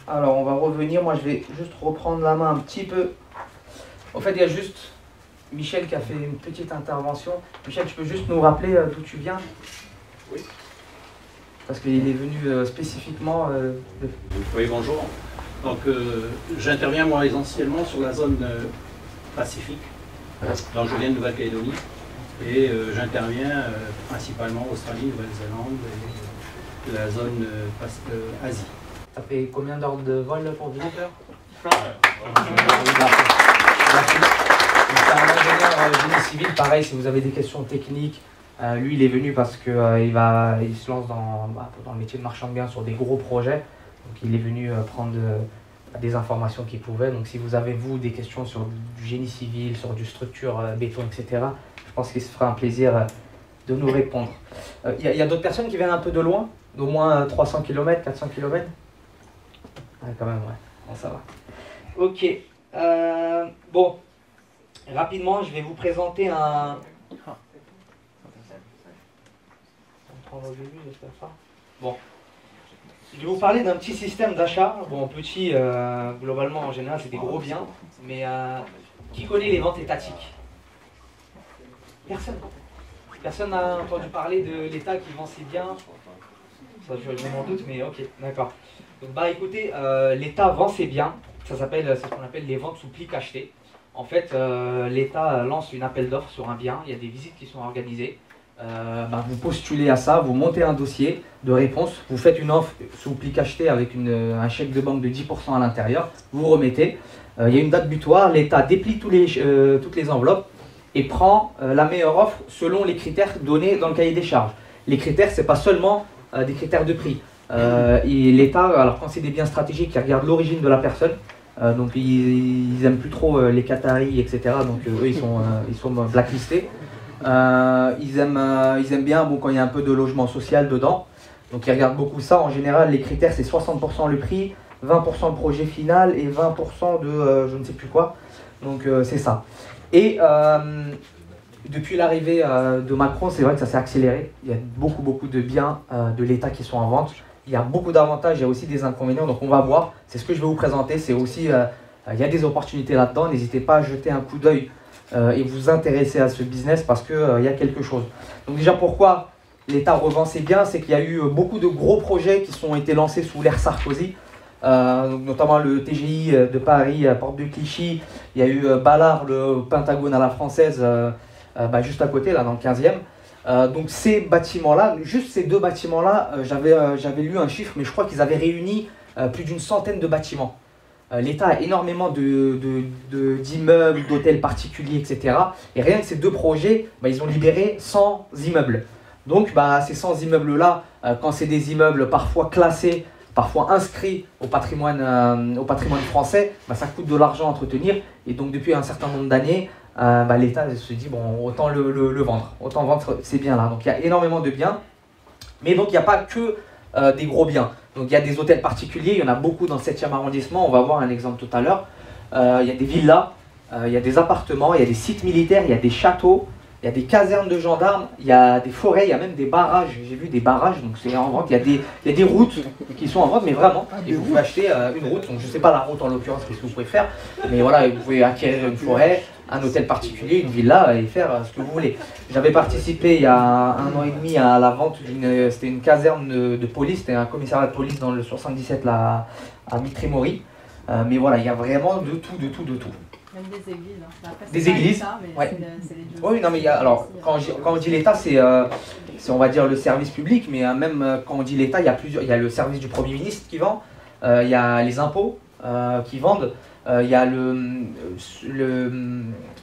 Alors, on va revenir. Moi, je vais juste reprendre la main un petit peu. En fait, il y a juste Michel qui a fait une petite intervention. Michel, tu peux juste nous rappeler d'où tu viens? Oui. Parce qu'il est venu spécifiquement Oui, bonjour. Donc, j'interviens moi essentiellement sur la zone Pacifique. Donc, je viens de Nouvelle-Calédonie et j'interviens principalement Australie, Nouvelle-Zélande et la zone Asie. Ça fait combien d'heures de vol pour venir? C'est un ingénieur génie civil, pareil, si vous avez des questions techniques, lui il est venu parce qu'il il se lance dans le métier de marchand de biens sur des gros projets. Donc il est venu prendre des informations qu'il pouvait. Donc si vous avez des questions sur du génie civil, sur du structure, béton, etc., je pense qu'il se fera un plaisir de nous répondre. Il y a d'autres personnes qui viennent un peu de loin, d'au moins 300 km, 400 km? Ouais, quand même, ouais. Bon, ça va. Ok. Bon. Rapidement, je vais vous présenter un... Bon. Je vais vous parler d'un petit système d'achat. Bon, petit, globalement, en général, c'est des gros biens. Mais qui connaît les ventes étatiques? Personne. Personne n'a entendu parler de l'État qui vend ses biens? Ça, je m'en doute, mais ok, d'accord. Donc, bah écoutez, l'État vend ses biens. C'est ce qu'on appelle les ventes sous pli cacheté. En fait, l'État lance une appel d'offres sur un bien. Il y a des visites qui sont organisées. Vous postulez à ça, vous montez un dossier de réponse, vous faites une offre sous pli cacheté avec un chèque de banque de 10% à l'intérieur, vous remettez. Il y a une date butoir, l'État déplie toutes les enveloppes et prend la meilleure offre selon les critères donnés dans le cahier des charges. Les critères, ce n'est pas seulement des critères de prix. L'État, alors quand c'est des biens stratégiques, il regarde l'origine de la personne. Donc ils n'aiment plus trop les Qataris, etc. Donc eux, ils sont blacklistés. Ils aiment bien quand il y a un peu de logement social dedans. Donc ils regardent beaucoup ça. En général, les critères, c'est 60% le prix, 20% le projet final et 20% de je ne sais plus quoi. Donc c'est ça. Et depuis l'arrivée de Macron, c'est vrai que ça s'est accéléré. Il y a beaucoup de biens de l'État qui sont en vente. Il y a beaucoup d'avantages, il y a aussi des inconvénients, donc on va voir. C'est ce que je vais vous présenter. C'est aussi, il y a des opportunités là-dedans. N'hésitez pas à jeter un coup d'œil et vous intéresser à ce business parce qu'il y a quelque chose. Donc déjà, pourquoi l'État revend ses biens? C'est qu'il y a eu beaucoup de gros projets qui ont été lancés sous l'ère Sarkozy, donc notamment le TGI de Paris, Porte de Clichy. Il y a eu Ballard, le Pentagone à la française, juste à côté, là, dans le 15e. Donc ces bâtiments-là, juste ces deux bâtiments-là, j'avais lu un chiffre, mais je crois qu'ils avaient réuni plus d'une centaine de bâtiments. L'État a énormément d'immeubles, d'hôtels particuliers, etc. Et rien que ces deux projets, ils ont libéré 100 immeubles. Donc ces 100 immeubles-là, quand c'est des immeubles parfois classés, parfois inscrits au patrimoine français, ça coûte de l'argent à entretenir. Et donc depuis un certain nombre d'années, l'État se dit, bon, autant le vendre, autant vendre ces biens-là. Donc il y a énormément de biens, mais donc il n'y a pas que des gros biens. Donc il y a des hôtels particuliers, il y en a beaucoup dans le 7e arrondissement, on va voir un exemple tout à l'heure. Il y a des villas, il y a des appartements, il y a des sites militaires, il y a des châteaux, il y a des casernes de gendarmes, il y a des forêts, il y a même des barrages. J'ai vu des barrages, donc c'est en vente. Il y a des routes qui sont en vente, mais vraiment. Et vous pouvez acheter une route, donc je ne sais pas la route en l'occurrence, qu'est-ce que vous pouvez faire. Mais voilà, vous pouvez acquérir une forêt, un hôtel particulier, une villa et faire ce que vous voulez. J'avais participé il y a 1 an et demi à la vente c'était une caserne de police, c'était un commissariat de police dans le 77 là, à Mitry-Mory. Mais voilà, il y a vraiment de tout. Même des églises. Hein. Après, des églises, ouais. Oui, non, mais alors, quand on dit l'État, c'est on va dire le service public, mais même quand on dit l'État, il y a le service du Premier ministre qui vend, il y a les impôts qui vendent, il y a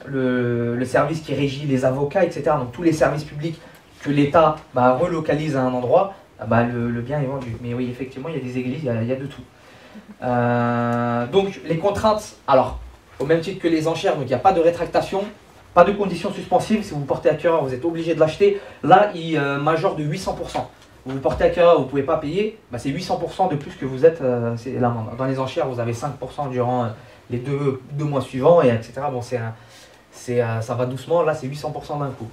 le service qui régit les avocats, etc. Donc tous les services publics que l'État relocalise à un endroit, le bien est vendu. Mais oui, effectivement, il y a des églises, il y a de tout. Donc les contraintes, alors, au même titre que les enchères, donc il n'y a pas de rétractation, pas de conditions suspensives. Si vous portez acquéreur, vous êtes obligé de l'acheter. Là, il majore de 800%. Vous portez acquéreur, vous ne pouvez pas payer, c'est 800% de plus que vous êtes, c'est l'amende. Dans les enchères, vous avez 5% durant les deux mois suivants, et etc. Bon, ça va doucement, là c'est 800% d'un coup.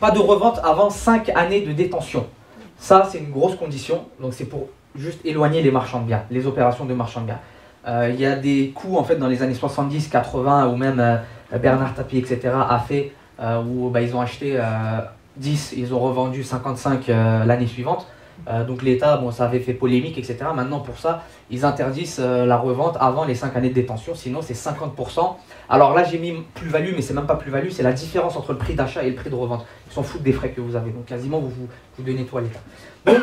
Pas de revente avant 5 années de détention. Ça, c'est une grosse condition, donc c'est pour juste éloigner les marchands de biens, les opérations de marchands de biens. Il y a des coups en fait dans les années 70, 80 où même Bernard Tapie, etc. a fait où ils ont acheté 10, ils ont revendu 55 l'année suivante. Donc l'État, bon, ça avait fait polémique, etc. Maintenant pour ça, ils interdisent la revente avant les 5 années de détention, sinon c'est 50%. Alors là j'ai mis plus-value, mais c'est même pas plus-value, c'est la différence entre le prix d'achat et le prix de revente. Ils s'en foutent des frais que vous avez, donc quasiment vous donnez tout à l'État. Donc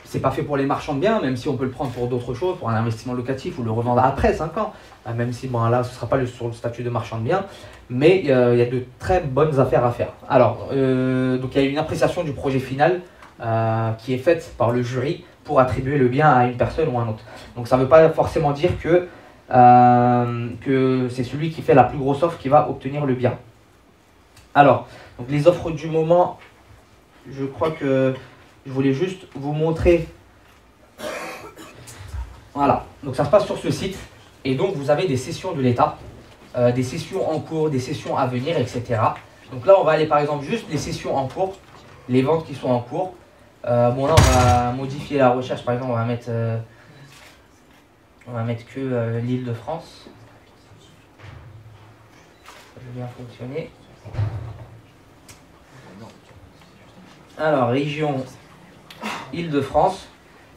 c'est pas fait pour les marchands de biens, même si on peut le prendre pour d'autres choses, pour un investissement locatif ou le revendre après 5 ans, même si bon, là ce ne sera pas sur le statut de marchand de biens, mais il y a de très bonnes affaires à faire. Alors, donc il y a une appréciation du projet final qui est faite par le jury pour attribuer le bien à une personne ou à un autre. Donc ça ne veut pas forcément dire que c'est celui qui fait la plus grosse offre qui va obtenir le bien. Alors, donc les offres du moment, je crois que je voulais juste vous montrer. Voilà, donc ça se passe sur ce site. Et donc vous avez des cessions de l'État, des cessions en cours, des cessions à venir, etc. Donc là on va aller par exemple juste les cessions en cours, les ventes qui sont en cours. Bon là on va modifier la recherche, par exemple on va mettre que l'Île-de-France. Ça va bien fonctionner. Alors région Île-de-France,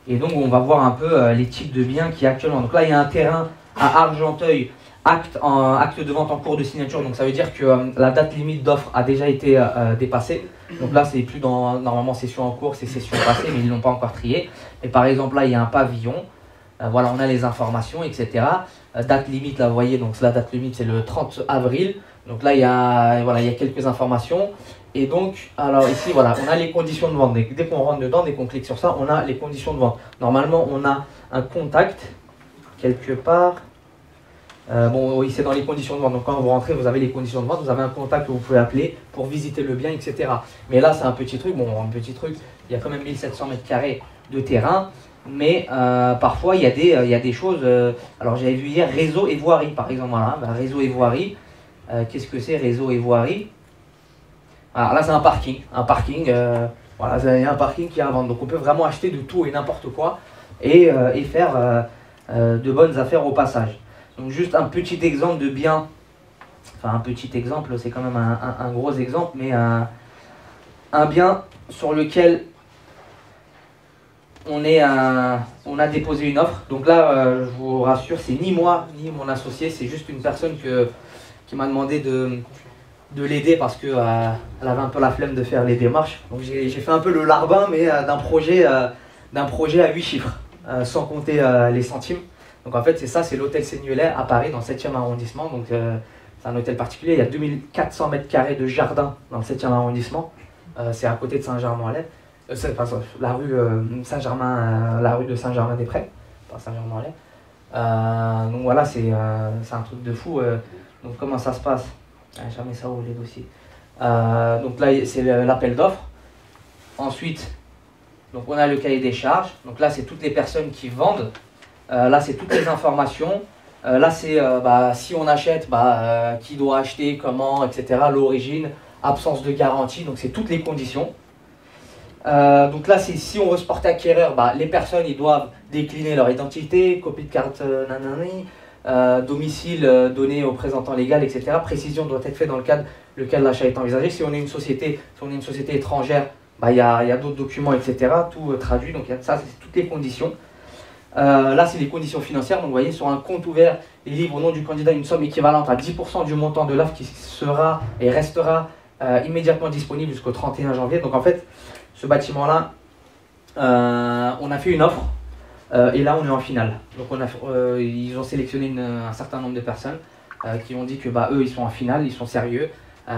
et donc on va voir un peu les types de biens qui actuellement. Donc là il y a un terrain à Argenteuil, acte de vente en cours de signature, donc ça veut dire que la date limite d'offre a déjà été dépassée. Donc là c'est plus dans normalement session en cours, c'est session passée, mais ils ne l'ont pas encore trié. Et par exemple là il y a un pavillon, voilà on a les informations, etc. Date limite là vous voyez, donc la date limite c'est le 30 avril. Donc là il y a quelques informations. Et donc, alors ici, voilà, on a les conditions de vente. Dès qu'on rentre dedans, dès qu'on clique sur ça, on a les conditions de vente. Normalement, on a un contact, quelque part. Bon, oui, c'est dans les conditions de vente. Donc quand vous rentrez, vous avez les conditions de vente. Vous avez un contact que vous pouvez appeler pour visiter le bien, etc. Mais là, c'est un petit truc. Bon, un petit truc, il y a quand même 1700 mètres carrés de terrain. Mais parfois, il y a des choses... alors, j'avais vu hier réseau et voirie, par exemple. Voilà, réseau et voirie. Qu'est-ce que c'est, réseau et voirie? Alors là c'est un parking, voilà, c'est un parking qui est à vendre. Donc on peut vraiment acheter de tout et n'importe quoi et faire de bonnes affaires au passage. Donc juste un petit exemple de bien, enfin un petit exemple, c'est quand même un gros exemple, mais un bien sur lequel on a déposé une offre. Donc là je vous rassure, c'est ni moi ni mon associé, c'est juste une personne qui m'a demandé de l'aider parce qu'elle avait un peu la flemme de faire les démarches. Donc j'ai fait un peu le larbin, mais d'un projet à 8 chiffres, sans compter les centimes. Donc en fait c'est ça, c'est l'hôtel Seigneulet à Paris, dans le 7e arrondissement. Donc c'est un hôtel particulier, il y a 2400 mètres carrés de jardin dans le 7e arrondissement. C'est à côté de Saint-Germain-en-Laye. C'est pas ça, la rue Saint-Germain, la rue de Saint-Germain-des-Prés, pas Saint-Germain-en-Laye. Donc voilà, c'est un truc de fou. Donc comment ça se passe? Jamais ça ouvre les dossiers. Donc là c'est l'appel d'offres. Ensuite, donc on a le cahier des charges. Donc là c'est toutes les personnes qui vendent. Là c'est toutes les informations. Là c'est si on achète, qui doit acheter, comment, etc. L'origine, absence de garantie. Donc c'est toutes les conditions. Donc là c'est si on veut se porter acquéreur, les personnes ils doivent décliner leur identité, copie de carte nanani. Domicile donné au présentant légal, etc. Précision doit être faite dans le cadre lequel l'achat est envisagé. Si on est une société étrangère, il y a d'autres documents, etc. Tout traduit, donc ça c'est toutes les conditions. Là c'est les conditions financières, donc vous voyez sur un compte ouvert, il livre au nom du candidat une somme équivalente à 10% du montant de l'offre qui sera et restera immédiatement disponible jusqu'au 31 janvier. Donc en fait, ce bâtiment-là, on a fait une offre. Et là on est en finale. Donc ils ont sélectionné un certain nombre de personnes qui ont dit que eux ils sont en finale, ils sont sérieux,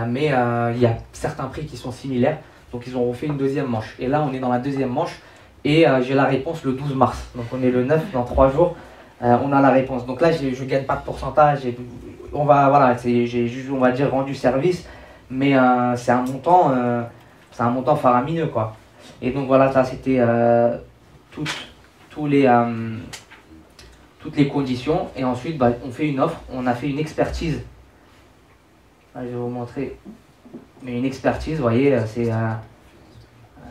mais il y a certains prix qui sont similaires, donc ils ont refait une deuxième manche. Et là on est dans la deuxième manche et j'ai la réponse le 12 mars. Donc on est le 9, dans 3 jours, on a la réponse. Donc là je ne gagne pas de pourcentage, on va dire rendu service, mais c'est un montant faramineux quoi. Et donc voilà, ça c'était toutes les conditions, et ensuite on fait une offre, on a fait une expertise. Là, je vais vous montrer, mais une expertise, vous voyez, c'est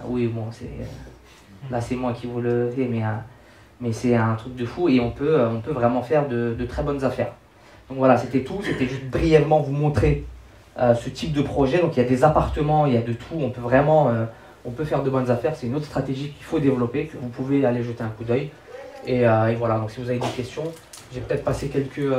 oui bon Là, c'est moi qui vous le fais, mais c'est un truc de fou et on peut vraiment faire de très bonnes affaires. Donc voilà, c'était tout. C'était juste brièvement vous montrer ce type de projet. Donc il y a des appartements, il y a de tout. On peut vraiment on peut faire de bonnes affaires. C'est une autre stratégie qu'il faut développer, que vous pouvez aller jeter un coup d'œil. Et voilà, donc si vous avez des questions, j'ai peut-être passé quelques...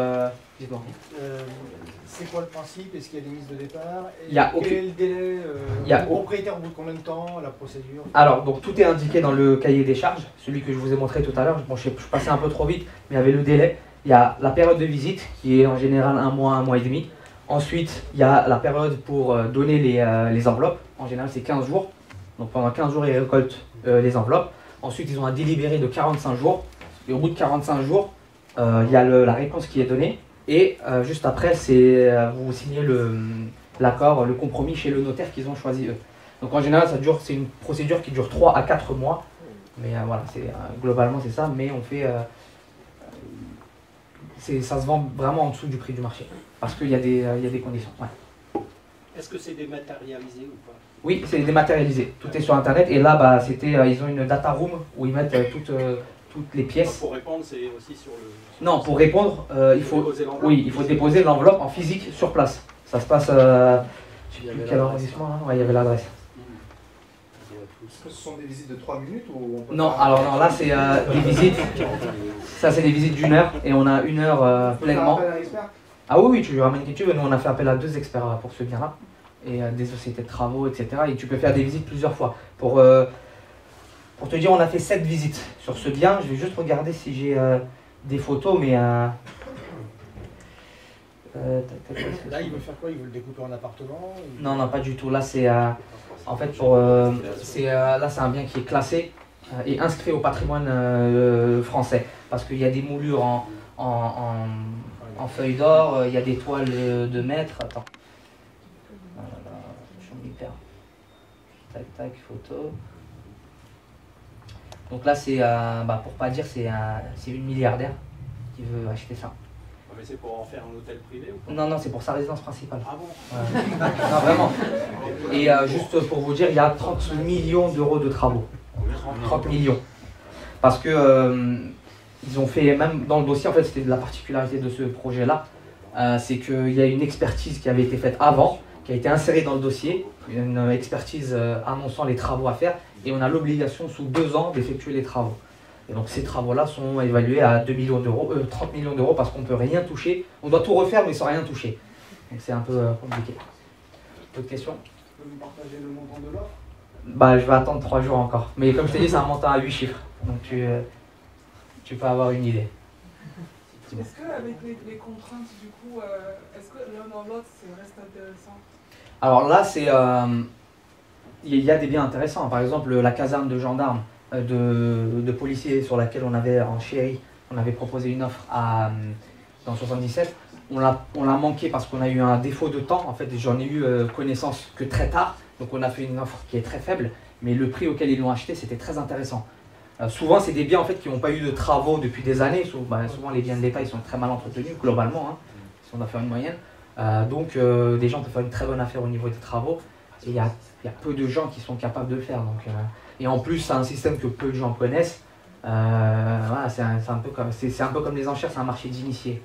C'est quoi le principe? Est-ce qu'il y a des mises de départ? Il y a Quel est le délai? Le propriétaire, au bout de combien de temps? La procédure? Alors, donc tout est indiqué dans le cahier des charges, celui que je vous ai montré tout à l'heure. Bon, je suis passé un peu trop vite, mais il y avait le délai. Il y a la période de visite, qui est en général un mois et demi. Ensuite, il y a la période pour donner les enveloppes. En général, c'est 15 jours. Donc pendant 15 jours, ils récoltent les enveloppes. Ensuite, ils ont un délibéré de 45 jours. Et au bout de 45 jours, il y a la réponse qui est donnée. Et juste après, vous signez l'accord, le compromis chez le notaire qu'ils ont choisi eux. Donc en général, c'est une procédure qui dure 3 à 4 mois. Mais voilà, globalement c'est ça. Mais on fait, ça se vend vraiment en dessous du prix du marché. Parce qu'il y a des conditions. Ouais. Est-ce que c'est dématérialisé ou pas? Oui, c'est dématérialisé. Tout est sur Internet. Et là, ils ont une data room où ils mettent toutes les pièces. Donc pour répondre, c'est aussi sur le... Non, pour répondre, il faut déposer l'enveloppe en physique sur place. Ça se passe, je ne sais plus quel arrondissement, là. Ouais, il y avait l'adresse. Est-ce que ce sont des visites de 3 minutes ou Non, alors non, là c'est des visites. Ça c'est des visites d'1 heure et on a 1 heure pleinement. Ah oui, tu ramènes qui tu veux. Nous on a fait appel à 2 experts pour ce bien-là et des sociétés de travaux, etc. Et tu peux faire des visites plusieurs fois. Pour te dire, on a fait 7 visites sur ce bien. Je vais juste regarder si j'ai des photos, mais... Là, ils veulent faire quoi? Ils veulent découper en appartements? Non, pas du tout. Là, c'est en fait là, c'est un bien qui est classé et inscrit au patrimoine français. Parce qu'il y a des moulures en feuilles d'or, il y a des toiles de maître. Attends. Je m'y perds. Tac, photo. Donc là, c'est, pour pas dire, c'est une milliardaire qui veut acheter ça. Mais c'est pour en faire un hôtel privé ou pas? Non, c'est pour sa résidence principale. Ah bon? Non, vraiment. Et juste pour vous dire, il y a 30 millions d'euros de travaux. 30 millions. Parce que ils ont fait, même dans le dossier, en fait, c'était la particularité de ce projet-là, c'est qu'il y a une expertise qui avait été faite avant, qui a été insérée dans le dossier, une expertise annonçant les travaux à faire, et on a l'obligation sous 2 ans d'effectuer les travaux. Et donc ces travaux-là sont évalués à 2 millions d'euros, 30 millions d'euros parce qu'on ne peut rien toucher. On doit tout refaire mais sans rien toucher. Donc c'est un peu compliqué. D'autres questions? Vous pouvez nous partager le montant de l'offre? Je vais attendre 3 jours encore. Mais comme je t'ai dit, c'est un montant à 8 chiffres. Donc tu peux avoir une idée. Est-ce qu'avec les contraintes, du coup, est-ce que l'un dans l'autre, ça reste intéressant? Alors là, il y a des biens intéressants. Par exemple, la caserne de gendarmes, de policiers sur laquelle on avait en chérie, on avait proposé une offre dans 77. On l'a manqué parce qu'on a eu un défaut de temps. En fait, j'en ai eu connaissance que très tard. Donc on a fait une offre qui est très faible. Mais le prix auquel ils l'ont acheté, c'était très intéressant. Souvent, c'est des biens en fait, qui n'ont pas eu de travaux depuis des années. Souvent, les biens de l'État, ils sont très mal entretenus, globalement, hein, si on doit faire une moyenne. Donc, des gens peuvent faire une très bonne affaire au niveau des travaux. Et il y a peu de gens qui sont capables de le faire. Donc, et en plus, c'est un système que peu de gens connaissent. Voilà, c'est un peu comme les enchères, c'est un marché d'initiés.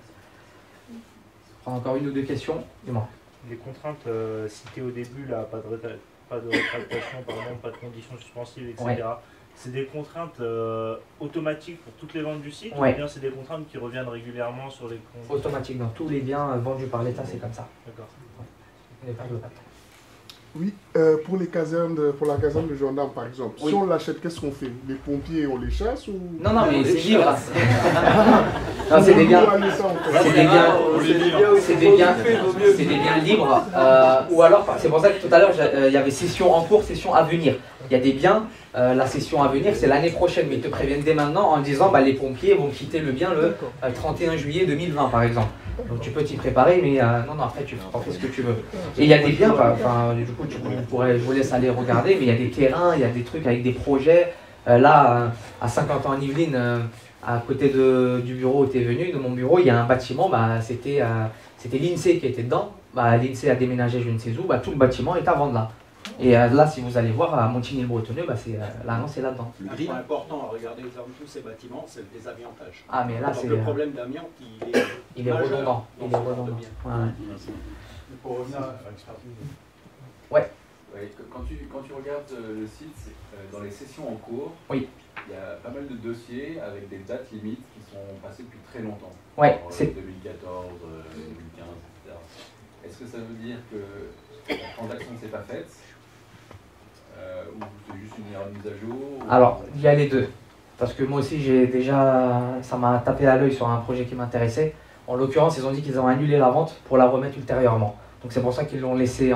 Prends encore une ou deux questions. Dis-moi. Les contraintes citées au début, là, pas de rétractation, par exemple, pas de conditions suspensives, etc. Ouais. C'est des contraintes automatiques pour toutes les ventes du site, ouais. Ou bien c'est des contraintes qui reviennent régulièrement sur les comptes? Automatiques, dans tous les biens vendus par l'État, c'est comme ça. D'accord. Ouais. Oui, pour la caserne de gendarmes par exemple, oui. Si on l'achète, qu'est-ce qu'on fait? Les pompiers, on les chasse ou... Non, mais c'est libre. Non, c'est des biens. C'est des biens libres. Ou alors, c'est pour ça que tout à l'heure, il y avait session en cours, session à venir. Il y a des biens, la session à venir, c'est l'année prochaine, mais ils te préviennent dès maintenant en disant les pompiers vont quitter le bien le 31 juillet 2020 par exemple. Donc tu peux t'y préparer, mais non, après tu fais ce que tu veux. Et il y a des biens, du coup je vous laisse aller regarder, mais il y a des terrains, il y a des trucs avec des projets. Là, à 50 ans en Yvelines, à côté du bureau où tu es venu, de mon bureau, il y a un bâtiment, c'était l'INSEE qui était dedans. L'INSEE a déménagé je ne sais où, tout le bâtiment est à vendre là. Et là, si vous allez voir, à Montigny-le-Bretonneux, bah, l'annonce est là-dedans. Un point important à regarder dans tous ces bâtiments, c'est le désamiantage. Ah, mais là, c'est... Le problème d'amiante, il est redondant. Il est redondant. Ouais. Pour revenir à... Ouais. Ouais, quand tu regardes le site, dans les sessions en cours, oui. Il y a pas mal de dossiers avec des dates limites qui sont passées depuis très longtemps. Ouais, c'est 2014, 2015, etc. Est-ce que ça veut dire que la transaction ne s'est pas faite ou c'est juste une erreur de mise à jour Alors, il y a les deux. Parce que moi aussi, ça m'a tapé à l'œil sur un projet qui m'intéressait. En l'occurrence, ils ont dit qu'ils ont annulé la vente pour la remettre ultérieurement. Donc c'est pour ça qu'ils l'ont laissé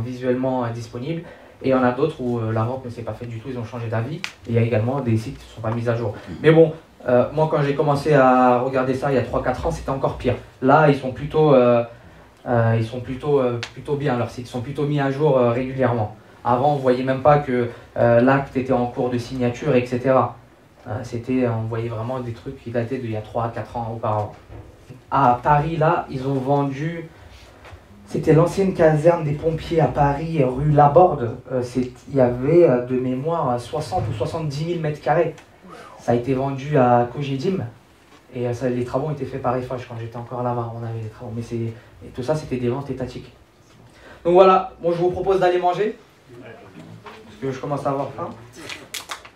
visuellement disponible. Et il y en a d'autres où la vente ne s'est pas faite du tout, ils ont changé d'avis. Et il y a également des sites qui ne sont pas mis à jour. Mais bon, moi quand j'ai commencé à regarder ça il y a 3-4 ans, c'était encore pire. Là, ils sont plutôt bien, leurs sites. Ils sont plutôt mis à jour régulièrement. Avant, on ne voyait même pas que l'acte était en cours de signature, etc. On voyait vraiment des trucs qui dataient d'il y a 3-4 ans auparavant. À Paris, là, ils ont vendu... C'était l'ancienne caserne des pompiers à Paris, rue Laborde. Il y avait de mémoire 60 ou 70 000 mètres carrés. Ça a été vendu à Cogedim. Et les travaux ont été faits par Eiffage quand j'étais encore là-bas. On avait les travaux. Mais et tout ça, c'était des ventes étatiques. Donc voilà, bon, je vous propose d'aller manger. Parce que je commence à avoir faim.